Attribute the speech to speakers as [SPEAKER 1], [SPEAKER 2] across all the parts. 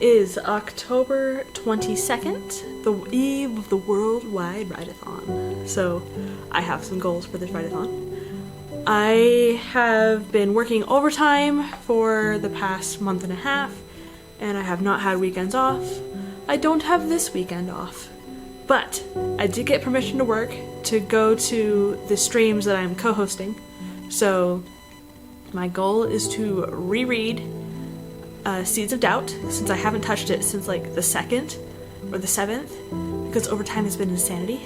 [SPEAKER 1] is October 22nd, the eve of the World Wide Writeathon. So I have some goals for this Writeathon. I have been working overtime for the past month and a half, and I have not had weekends off. I don't have this weekend off, but I did get permission to work to go to the streams that I'm co-hosting. So my goal is to reread Seeds of Doubt, since I haven't touched it since like the 2nd or the 7th, because overtime has been insanity.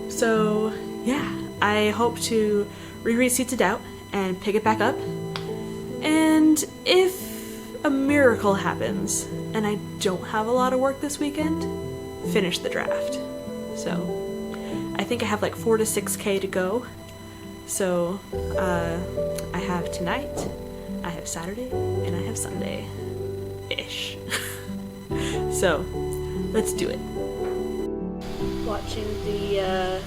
[SPEAKER 1] So yeah, I hope to reread Seeds of Doubt and pick it back up. And if a miracle happens and I don't have a lot of work this weekend, finish the draft. So I think I have like 4 to 6K to go. So I have tonight, I have Saturday, and I have Sunday-ish. So let's do it. Watching the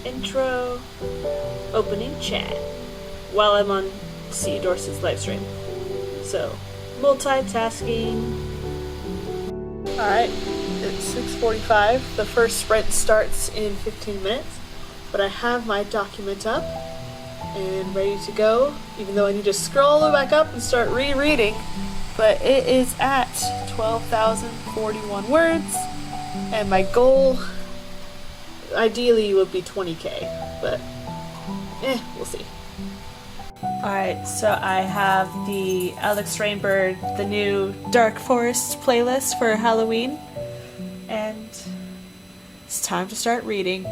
[SPEAKER 1] intro opening chat while I'm on C. Dorset's live stream. So multitasking. Alright, it's 6:45. The first sprint starts in 15 minutes. But I have my document up and ready to go, even though I need to scroll back up and start rereading. But it is at 12,041 words, and my goal ideally would be 20K, but we'll see. Alright, so I have the Alex Rainbird, the new Dark Forest playlist for Halloween, and it's time to start reading.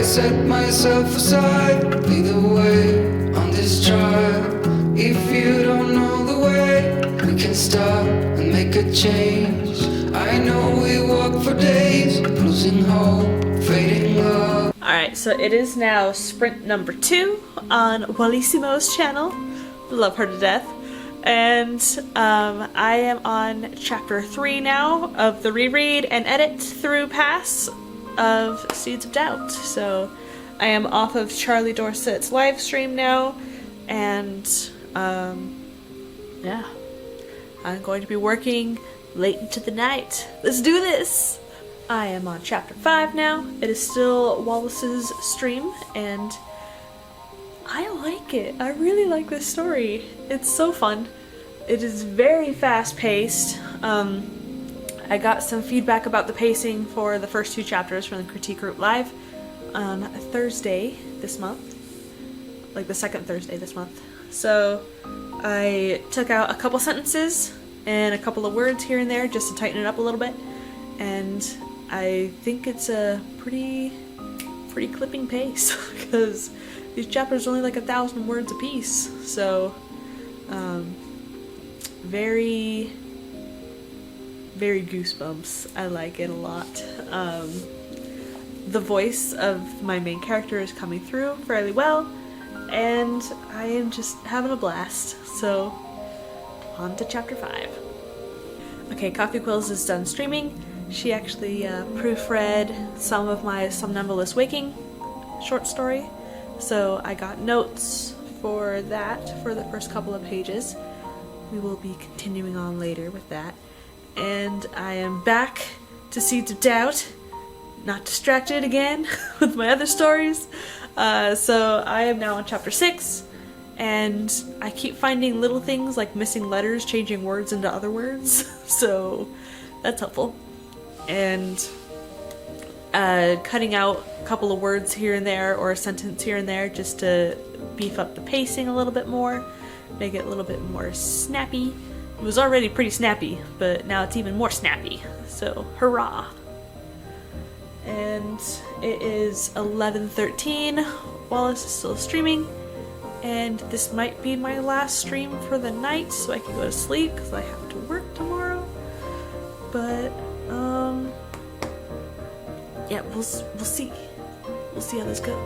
[SPEAKER 2] Set myself aside, lead the way on this trial. If you don't know the way, we can stop and make a change. I know we walk for days, losing hope, fading love.
[SPEAKER 1] Alright, so it is now sprint number 2 on Wallissimo's channel. Love her to death. And I am on chapter 3 now of the reread and edit through pass of Seeds of Doubt. So I am off of Charlie Dorset's live stream now, and yeah, I'm going to be working late into the night. Let's do this! I am on chapter 5 now. It is still Wallace's stream, and I like it. I really like this story. It's so fun. It is very fast-paced. I got some feedback about the pacing for the first 2 chapters from the Critique Group Live on Thursday this month, like the 2nd Thursday this month. So I took out a couple sentences and a couple of words here and there just to tighten it up a little bit, and I think it's a pretty clipping pace because these chapters are only like 1,000 words a piece. So very goosebumps. I like it a lot. The voice of my main character is coming through fairly well, and I am just having a blast. So on to chapter 5. Okay, Coffee Quills is done streaming. She actually proofread some of my Somnambulist Waking short story, so I got notes for that for the first couple of pages. We will be continuing on later with that. And I am back to Seeds of Doubt, not distracted again with my other stories. So I am now on chapter 6, and I keep finding little things like missing letters, changing words into other words, so that's helpful. And cutting out a couple of words here and there, or a sentence here and there, just to beef up the pacing a little bit more, make it a little bit more snappy. It was already pretty snappy, but now it's even more snappy, so hurrah! and it is 11:13. Wallace is still streaming, and this might be my last stream for the night so I can go to sleep because I have to work tomorrow. But yeah, we'll see. We'll see how this goes.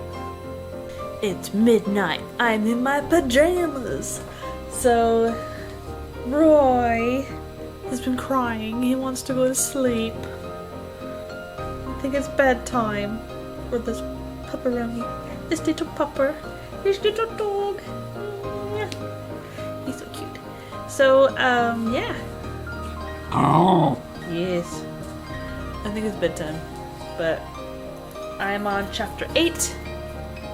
[SPEAKER 1] It's midnight. I'm in my pajamas. So Roy has been crying. He wants to go to sleep. I think it's bedtime for this pupperoni. This little pupper. This little dog. Yeah. He's so cute. So, yeah.
[SPEAKER 3] Oh.
[SPEAKER 1] Yes. I think it's bedtime. But I'm on chapter 8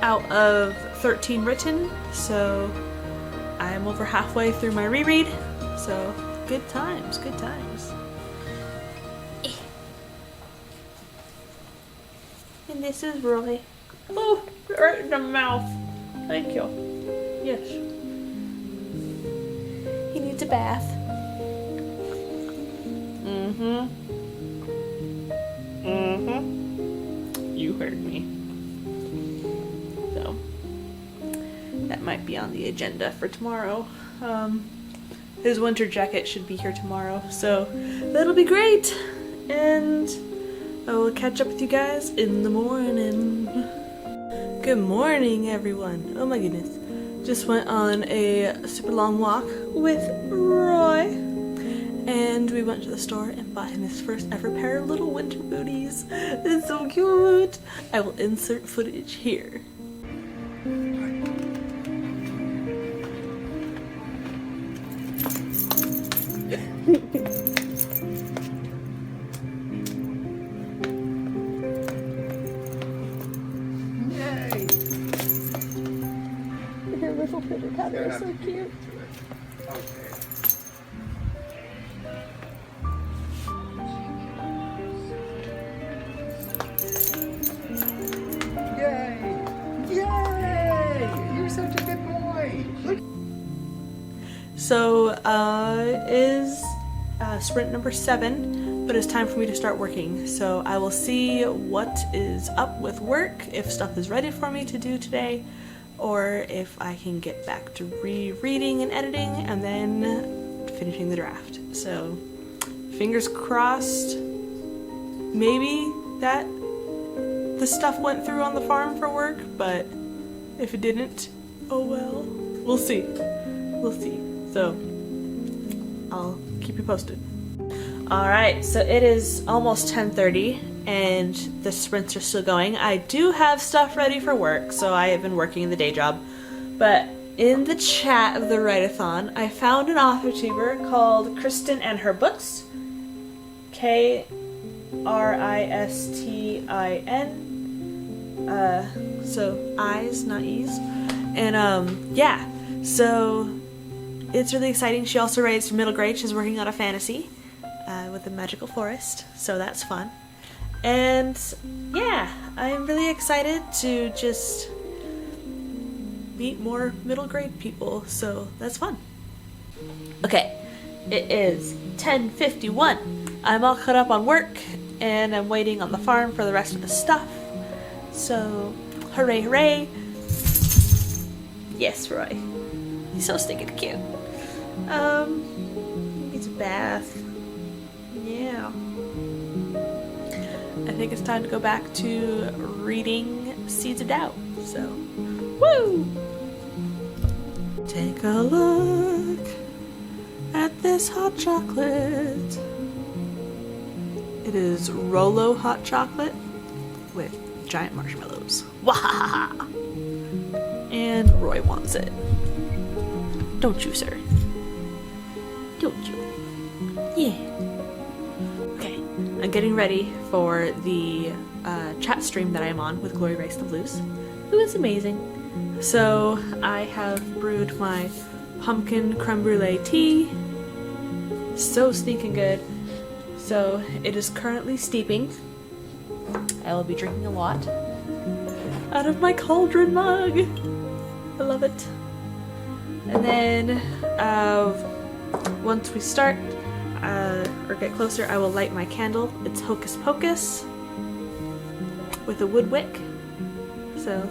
[SPEAKER 1] out of 13 written. So I'm over halfway through my reread. So good times, good times. And this is Roy. Oh, right in the mouth. Thank you. Yes. He needs a bath. You heard me. So, that might be on the agenda for tomorrow. His winter jacket should be here tomorrow, so that'll be great. And I will catch up with you guys in the morning. Good morning, everyone. Oh my goodness. Just went on a super long walk with Roy. And we went to the store and bought him his first ever pair of little winter booties. It's so cute. I will insert footage here.
[SPEAKER 3] Yay!
[SPEAKER 1] Your little critter cat is so cute.
[SPEAKER 3] Okay. Yay! Yay! You're such a good boy! Look.
[SPEAKER 1] So, is sprint number 7, but it's time for me to start working. So I will see what is up with work, if stuff is ready for me to do today, or if I can get back to rereading and editing and then finishing the draft. So, fingers crossed, maybe that the stuff went through on the farm for work, but if it didn't, oh well. We'll see. We'll see. So, I'll keep you posted. Alright, so it is almost 10:30 and the sprints are still going. I do have stuff ready for work, so I have been working the day job. But in the chat of the Writeathon, I found an author tuber called Kristen and Her Books. Kristin. So I's, not E's. And yeah, so it's really exciting. She also writes for middle grade. She's working on a fantasy with a magical forest, so that's fun. And yeah, I'm really excited to just meet more middle grade people, so that's fun. Okay, it is 10:51. I'm all caught up on work, and I'm waiting on the farm for the rest of the stuff. So, hooray, hooray. Yes, Roy. He's so stinking cute. Needs a bath. Yeah. I think it's time to go back to reading Seeds of Doubt. So, woo! Take a look at this hot chocolate. It is Rolo hot chocolate with giant marshmallows. Wahaha! And Roy wants it. Don't you, sir? Don't you? Yeah. Okay, I'm getting ready for the chat stream that I'm on with Glory Race the Blues, who is amazing. So I have brewed my pumpkin creme brulee tea. So stinking good. So it is currently steeping. I will be drinking a lot out of my cauldron mug. I love it. And then once we start or get closer, I will light my candle. It's Hocus Pocus. with a wood wick. So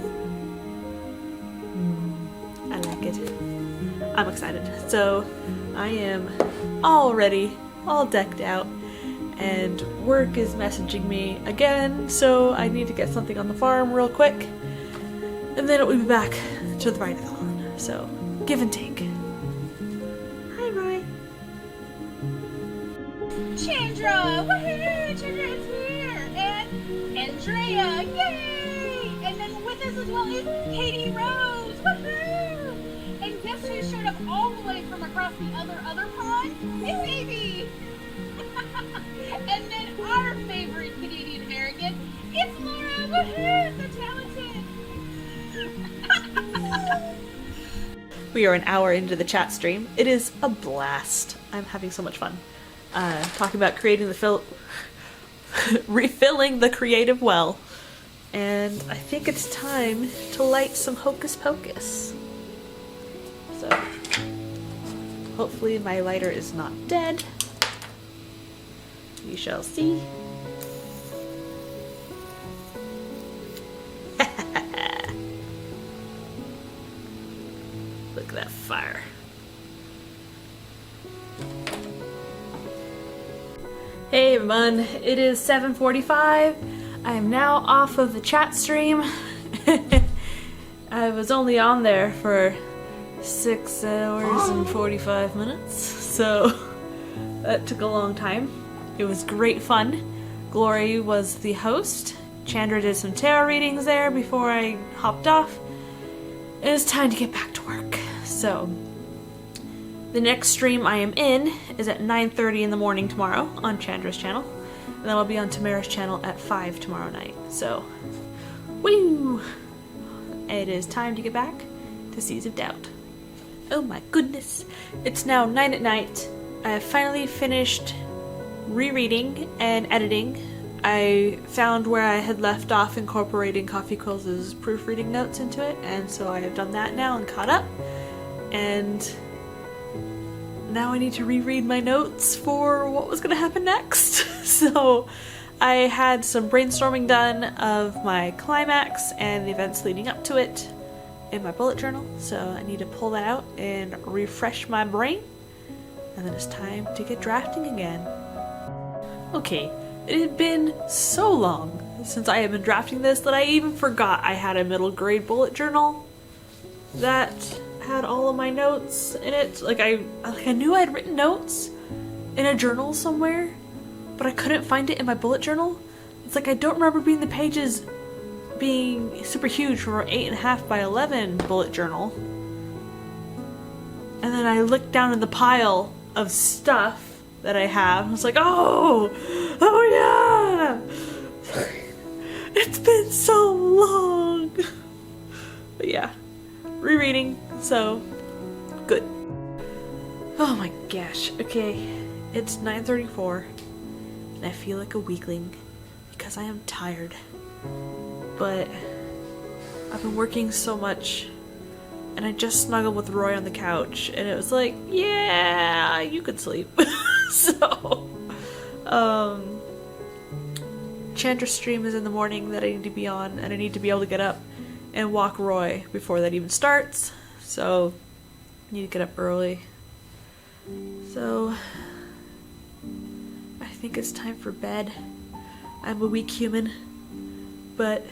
[SPEAKER 1] I like it. I'm excited. So I am all ready, all decked out, and work is messaging me again, so I need to get something on the farm real quick, and then we'll be back to the Writeathon. So give and take. Hi, Roy.
[SPEAKER 4] Chandra! Woohoo! Chandra is here! And Andrea! Yay! And then with us as well is Katie Rose! Woohoo! And guess who showed up all the way from across the other pond? It's Amy! And then our favorite Canadian American, it's Laura! Woohoo! So talented!
[SPEAKER 1] We are an hour into the chat stream. It is a blast. I'm having so much fun. Talking about creating the refilling the creative well. And I think it's time to light some hocus pocus. So, hopefully my lighter is not dead. We shall see. Look at that fire. Hey everyone, it is 7:45. I am now off of the chat stream. I was only on there for 6 hours and 45 minutes, so that took a long time. It was great fun. Glory was the host. Chandra did some tarot readings there before I hopped off. It is time to get back to work. So, the next stream I am in is at 9:30 in the morning tomorrow on Chandra's channel. And then I'll be on Tamara's channel at 5 tomorrow night. So, woo! It is time to get back to Seas of Doubt. Oh my goodness. It's now 9 at night. I have finally finished rereading and editing. I found where I had left off incorporating Coffee Quills' proofreading notes into it, and so I have done that now and caught up. And now I need to reread my notes for what was going to happen next. So I had some brainstorming done of my climax and the events leading up to it in my bullet journal, so I need to pull that out and refresh my brain, and then it's time to get drafting again. Okay, it had been so long since I had been drafting this that I even forgot I had a middle grade bullet journal that had all of my notes in it. Like I knew I'd written notes in a journal somewhere, but I couldn't find it in my bullet journal. It's like I don't remember the pages being super huge for an 8.5 by 11 bullet journal. And then I looked down in the pile of stuff that I have. I was like, oh yeah! It's been so long! But yeah, rereading, so good. Oh my gosh, okay, it's 9:34 and I feel like a weakling because I am tired. But I've been working so much, and I just snuggled with Roy on the couch, and it was like, yeah, you could sleep. So, Chandra's stream is in the morning that I need to be on, and I need to be able to get up and walk Roy before that even starts. So, I need to get up early. So, I think it's time for bed. I'm a weak human, but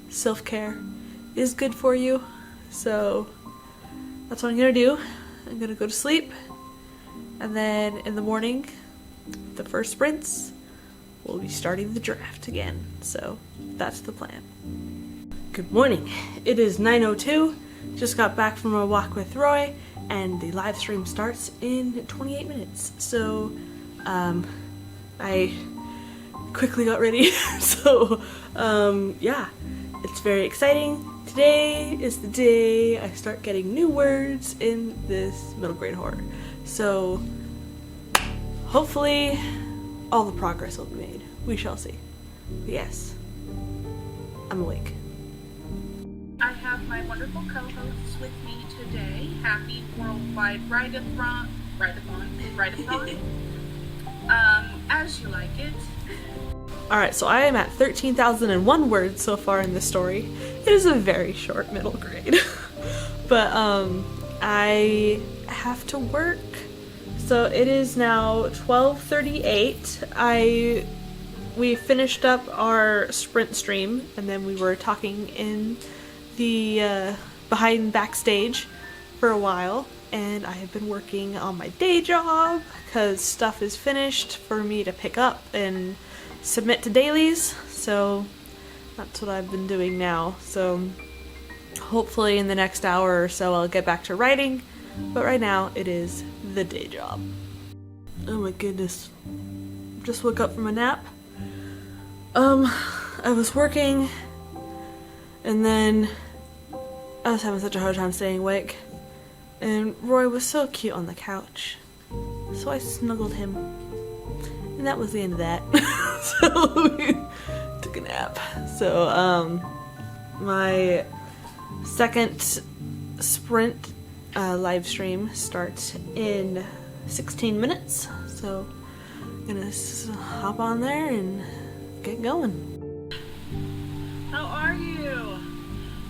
[SPEAKER 1] self-care is good for you, so that's what I'm gonna do. I'm gonna go to sleep, and then in the morning, the first sprints, we'll be starting the draft again. So that's the plan. Good morning. It is 9:02. Just got back from a walk with Roy, and the live stream starts in 28 minutes. So I quickly got ready. So yeah, it's very exciting. Today is the day I start getting new words in this middle grade horror. So hopefully all the progress will be made. We shall see. But yes, I'm awake.
[SPEAKER 4] I have my wonderful co-hosts with me today. Happy World Wide Wrietathon. As you like it.
[SPEAKER 1] Alright, so I am at 13,001 words so far in this story. It is a very short middle grade. But, I have to work. So it is now 12:38. We finished up our sprint stream, and then we were talking in the behind backstage for a while, and I have been working on my day job because stuff is finished for me to pick up and submit to dailies, so that's what I've been doing now. So hopefully in the next hour or so I'll get back to writing, but right now it is the day job. Oh my goodness. Just woke up from a nap. I was working, and then I was having such a hard time staying awake, and Roy was so cute on the couch, so I snuggled him, and that was the end of that. So we took a nap. So my second sprint live stream starts in 16 minutes, so I'm gonna hop on there and get going.
[SPEAKER 5] How are you?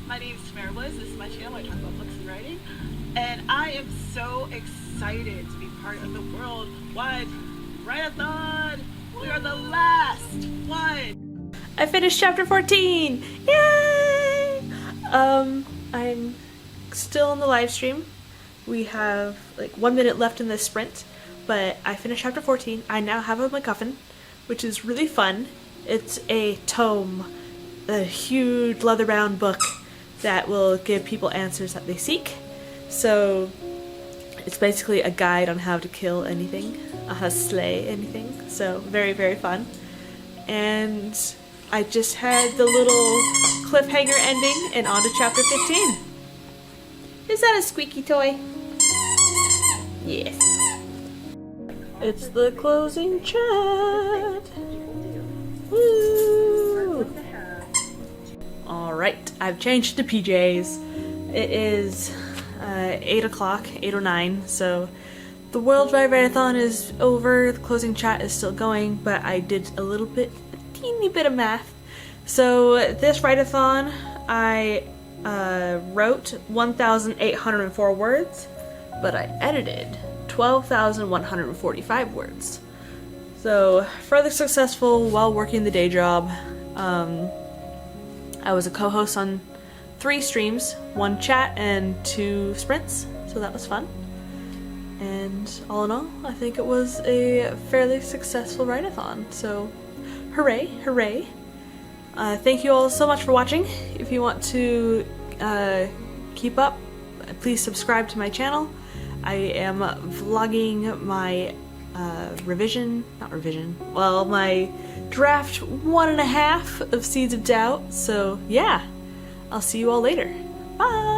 [SPEAKER 5] My name is Tamara Bliss. This is my channel. I talk about books and writing. And I am so excited to be part of the World Wide Writathon. We are the last one.
[SPEAKER 1] I finished chapter 14! Yay! I'm still in the live stream. We have like 1 minute left in this sprint, but I finished chapter 14. I now have a MacGuffin, which is really fun. It's a tome, a huge leather-bound book that will give people answers that they seek. So it's basically a guide on how to kill anything, how to slay anything. So very, very fun. And I just had the little cliffhanger ending and on to chapter 15. Is that a squeaky toy? Yes. It's the closing chat. Woo! Alright, I've changed to PJs. It is 8 o'clock, 8:09, so the World Wide Wrietathon is over, the closing chat is still going, but I did a teeny bit of math. So this write-a-thon, I wrote 1,804 words, but I edited 12,145 words. So further successful while working the day job. I was a co-host on 3 streams, 1 chat and 2 sprints, so that was fun. And all in all, I think it was a fairly successful write-a-thon, so hooray, hooray. Thank you all so much for watching. If you want to keep up, please subscribe to my channel. I am vlogging my my draft 1.5 of Seeds of Doubt, so yeah, I'll see you all later. Bye!